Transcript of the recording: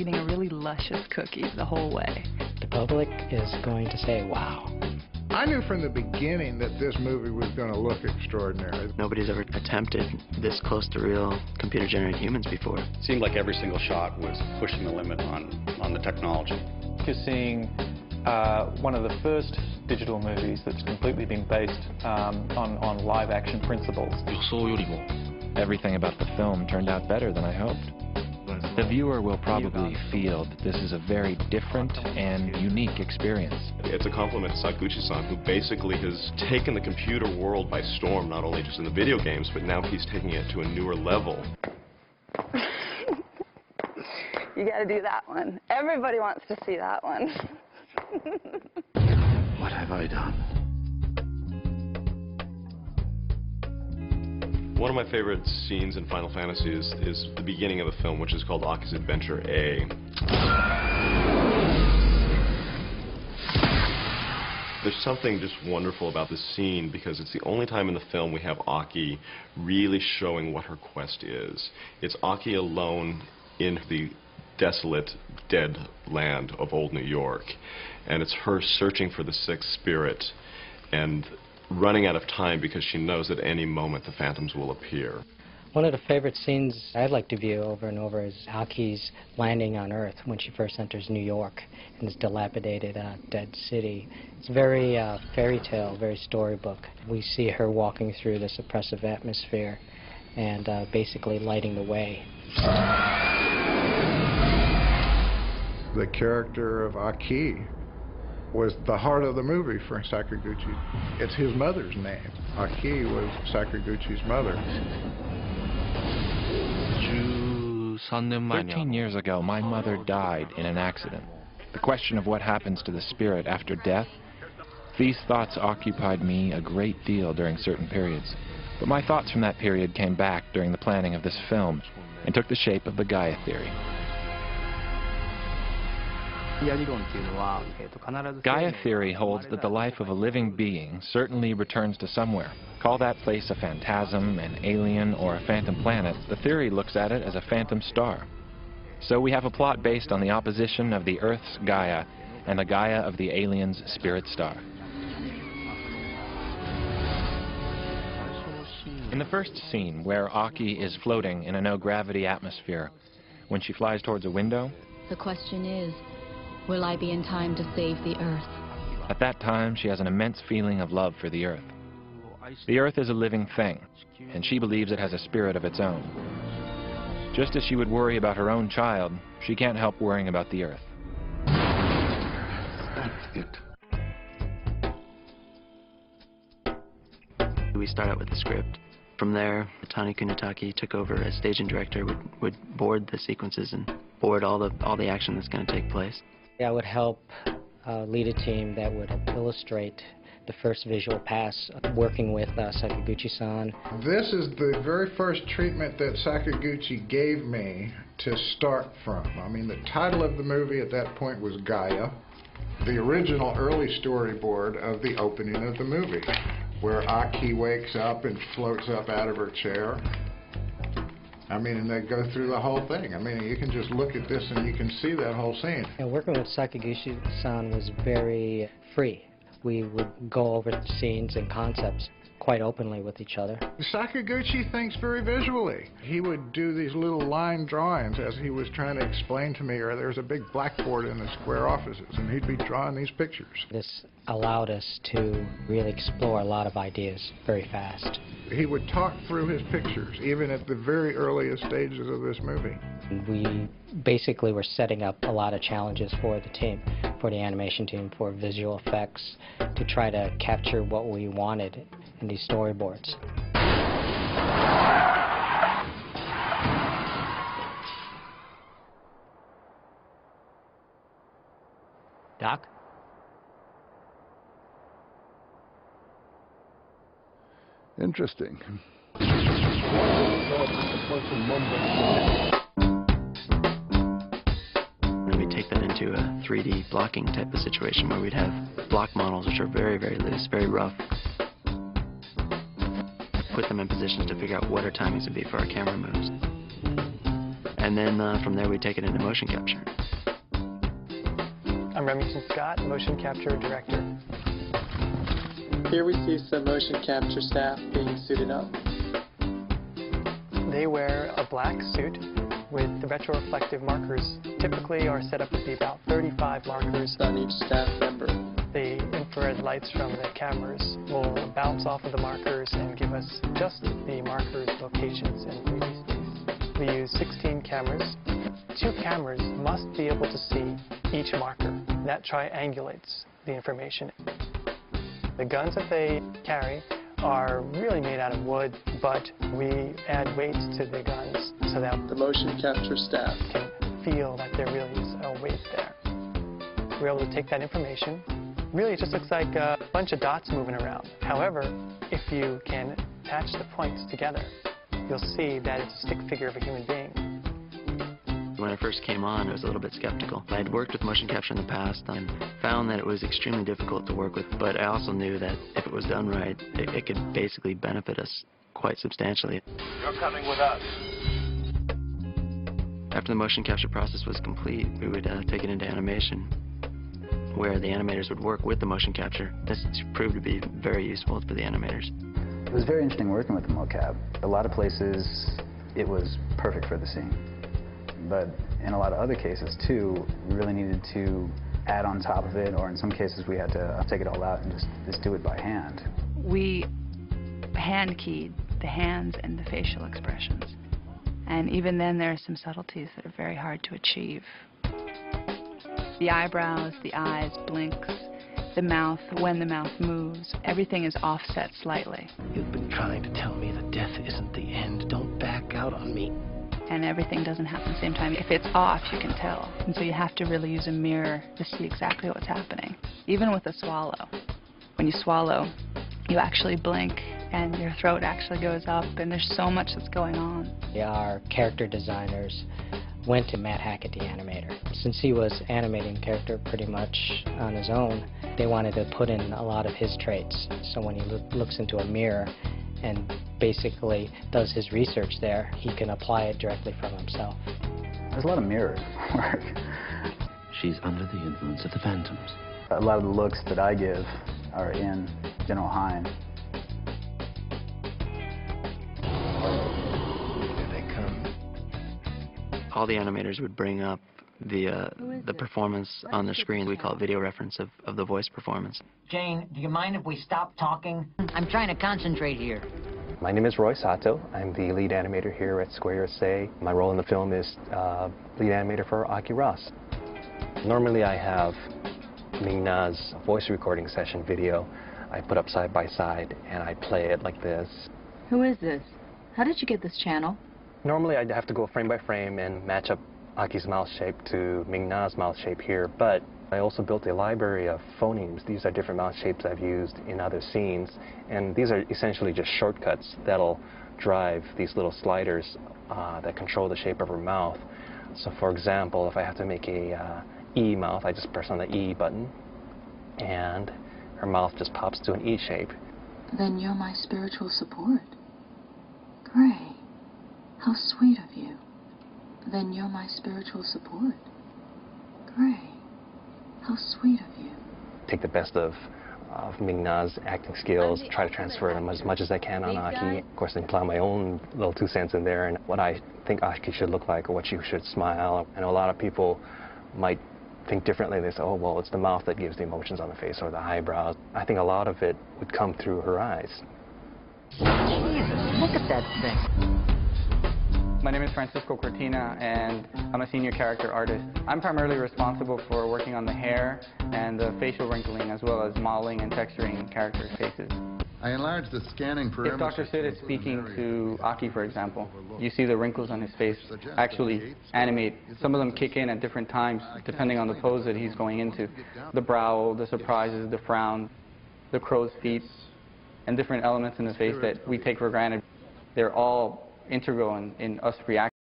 like eating a really luscious cookie the whole way. The public is going to say, wow. I knew from the beginning that this movie was going to look extraordinary. Nobody's ever attempted this close to real computer-generated humans before. It seemed like every single shot was pushing the limit on the technology. You're seeing one of the first digital movies that's completely been based on live-action principles. Everything about the film turned out better than I hoped. The viewer will probably feel that this is a very different and unique experience. It's a compliment to Sakaguchi-san, who basically has taken the computer world by storm, not only just in the video games, but now he's taking it to a newer level. You gotta do that one. Everybody wants to see that one. What have I done? One of my favorite scenes in Final Fantasy is the beginning of the film, which is called Aki's Adventure A. There's something just wonderful about this scene because it's the only time in the film we have Aki really showing what her quest is. It's Aki alone in the desolate, dead land of old New York. And it's her searching for the sixth spirit and running out of time because she knows at any moment the phantoms will appear. One of the favorite scenes I'd like to view over and over is Aki's landing on Earth when she first enters New York in this dilapidated, dead city. It's very fairy tale, very storybook. We see her walking through this oppressive atmosphere and basically lighting the way. The character of Aki was the heart of the movie for Sakaguchi. It's his mother's name. Aki was Sakaguchi's mother. 13 years ago, my mother died in an accident. The question of what happens to the spirit after death, these thoughts occupied me a great deal during certain periods. But my thoughts from that period came back during the planning of this film and took the shape of the Gaia theory. Gaia theory holds that the life of a living being certainly returns to somewhere. Call that place a phantasm, an alien, or a phantom planet. The theory looks at it as a phantom star. So we have a plot based on the opposition of the Earth's Gaia and the Gaia of the alien's spirit star. In the first scene, where Aki is floating in a no-gravity atmosphere, when she flies towards a window, the question is, will I be in time to save the Earth? At that time, she has an immense feeling of love for the Earth. The Earth is a living thing, and she believes it has a spirit of its own. Just as she would worry about her own child, she can't help worrying about the Earth. That's it. We start out with the script. From there, Tani Kunitake took over as staging director, would board the sequences and board all the action that's going to take place. I would help lead a team that would illustrate the first visual pass, working with Sakaguchi-san. This is the very first treatment that Sakaguchi gave me to start from. I mean, the title of the movie at that point was Gaia, the original early storyboard of the opening of the movie, where Aki wakes up and floats up out of her chair. I mean, and they go through the whole thing. I mean, you can just look at this and you can see that whole scene. And working with Sakaguchi-san was very free. We would go over the scenes and concepts quite openly with each other. Sakaguchi thinks very visually. He would do these little line drawings as he was trying to explain to me, or there's a big blackboard in the square offices, and he'd be drawing these pictures. This allowed us to really explore a lot of ideas very fast. He would talk through his pictures, even at the very earliest stages of this movie. We basically were setting up a lot of challenges for the team, for the animation team, for visual effects, to try to capture what we wanted in these storyboards. Doc? Interesting. We take that into a 3D blocking type of situation where we'd have block models which are very, very loose, very rough. Put them in positions to figure out what our timings would be for our camera moves. And And then from there we take it into motion capture. I'm Remington Scott, motion capture director. Here we see some motion capture staff being suited up. They wear a black suit with the retroreflective markers. Typically our setup would be about 35 markers on each staff member. The infrared lights from the cameras will bounce off of the markers and give us just the markers' locations in 3D space. We use 16 cameras. 2 cameras must be able to see each marker. That triangulates the information. The guns that they carry are really made out of wood, but we add weights to the guns so that the motion capture staff can feel that there really is a weight there. We're able to take that information. Really, it just looks like a bunch of dots moving around. However, if you can patch the points together, you'll see that it's a stick figure of a human being. When I first came on, I was a little bit skeptical. I'd worked with motion capture in the past and found that it was extremely difficult to work with, but I also knew that if it was done right, it could basically benefit us quite substantially. You're coming with us. After the motion capture process was complete, we would take it into animation, where the animators would work with the motion capture. This proved to be very useful for the animators. It was very interesting working with the mocap. A lot of places, it was perfect for the scene. But in a lot of other cases, too, we really needed to add on top of it, or in some cases, we had to take it all out and just do it by hand. We hand-keyed the hands and the facial expressions. And even then, there are some subtleties that are very hard to achieve. The eyebrows, the eyes, blinks, the mouth, when the mouth moves, everything is offset slightly. You've been trying to tell me that death isn't the end. Don't back out on me. And everything doesn't happen at the same time. If it's off, you can tell. And so you have to really use a mirror to see exactly what's happening. Even with a swallow. When you swallow, you actually blink and your throat actually goes up, and there's so much that's going on. Our character designers went to Matt Hackett, the animator. Since he was animating the character pretty much on his own, they wanted to put in a lot of his traits. So when he looks into a mirror and basically does his research there, he can apply it directly from himself. There's a lot of mirror work. She's under the influence of the phantoms. A lot of the looks that I give are in General Hein. Here they come. All the animators would bring up the performance on the screen. We call it video reference of the voice performance. Jane, do you mind if we stop talking? I'm trying to concentrate here. My name is Roy Sato. I'm the lead animator here at Square USA. My role in the film is lead animator for Aki Ross. Normally I have Ming-Na's voice recording session video. I put up side by side and I play it like this. Who is this? How did you get this channel? Normally I'd have to go frame by frame and match up Aki's mouth shape to Ming-Na's mouth shape here, but I also built a library of phonemes. These are different mouth shapes I've used in other scenes, and these are essentially just shortcuts that'll drive these little sliders that control the shape of her mouth. So for example, if I have to make a E mouth, I just press on the E button, and her mouth just pops to an E shape. Then you're my spiritual support. Gray, how sweet of you. Then you're my spiritual support. Gray, how sweet of you. Take the best of Ming-Na's acting skills, try to transfer them as much as I can on Aki. Of course, I apply my own little 2 cents in there and what I think Aki should look like or what she should smile. I know a lot of people might think differently. They say, oh, well, it's the mouth that gives the emotions on the face or the eyebrows. I think a lot of it would come through her eyes. Jesus, look at that thing. My name is Francisco Cortina, and I'm a senior character artist. I'm primarily responsible for working on the hair and the facial wrinkling, as well as modeling and texturing character faces. I enlarged the scanning parameters. If Dr. Sid is speaking to Aki, for example, you see the wrinkles on his face actually animate. Some of them kick in at different times, depending on the pose that he's going into. The brow, the surprises, the frown, the crow's feet, and different elements in the face that we take for granted. They're all integral in us reacting.